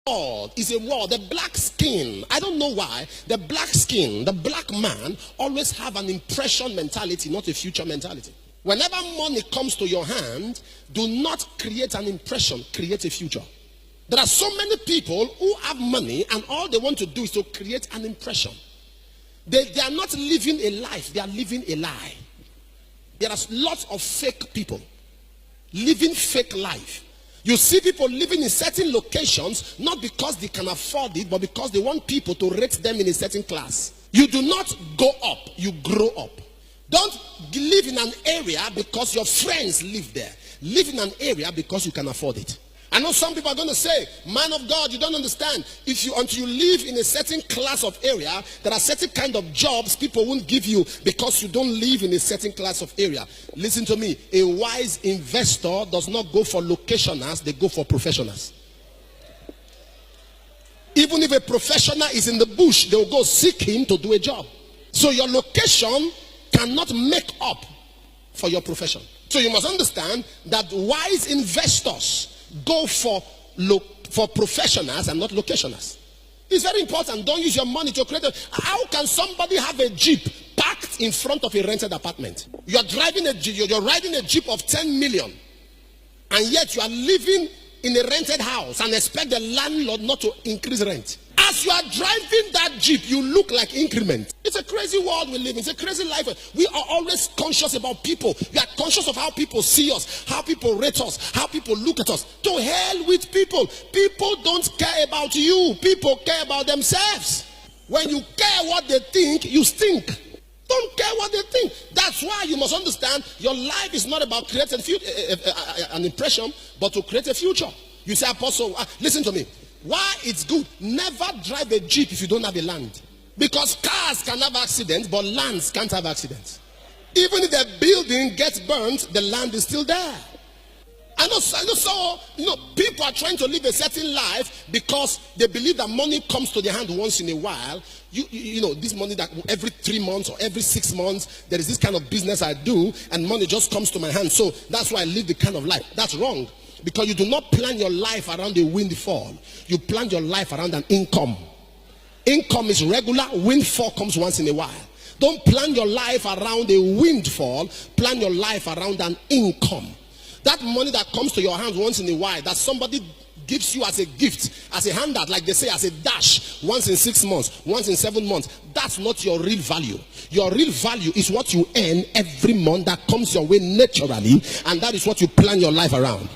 world is a world, the black skin. I don't know why. The black skin, the black man always have an impression mentality, not a future mentality. Whenever money comes to your hand, do not create an impression, create a future. There are so many people who have money and all they want to do is to create an impression. They are not living a life, they are living a lie. There are lots of fake people living fake life. You see people living in certain locations not because they can afford it, but because they want people to rate them in a certain class. You do not go up, you grow up. Don't live in an area because your friends live there. Live in an area because you can afford it. I know some people are going to say, man of God, you don't understand. Until you live in a certain class of area, there are certain kind of jobs people won't give you because you don't live in a certain class of area. Listen to me. A wise investor does not go for locationers, they go for professionals. Even if a professional is in the bush, they will go seek him to do a job. So your location cannot make up for your profession. So you must understand that wise investors go for professionals and not locationers. It's very important. Don't use your money to create how can somebody have a jeep parked in front of a rented apartment? You're driving a jeep, you're riding a jeep of 10 million, and yet you are living in a rented house and expect the landlord not to increase rent. As you are driving that jeep, you look like increment. It's a crazy world we live in. It's a crazy life. We are always conscious about people. We are conscious of how people see us, how people rate us, how people look at us. To hell with people. People don't care about you. People care about themselves. When you care what they think, you stink. Don't care what they think. That's why you must understand your life is not about creating an impression, but to create a future. You say, Apostle, listen to me. Why it's good, never drive a jeep if you don't have a land. Because cars can have accidents, but lands can't have accidents. Even if the building gets burnt, the land is still there. I know so people are trying to live a certain life because they believe that money comes to their hand once in a while. You know, this money that every 3 months or every 6 months, there is this kind of business I do, and money just comes to my hand. So that's why I live the kind of life. That's wrong. Because you do not plan your life around a windfall. You plan your life around an income. Income is regular. Windfall comes once in a while. Don't plan your life around a windfall. Plan your life around an income. That money that comes to your hands once in a while, that somebody gives you as a gift, as a handout, like they say, as a dash, once in 6 months, once in 7 months, that's not your real value. Your real value is what you earn every month that comes your way naturally, and that is what you plan your life around.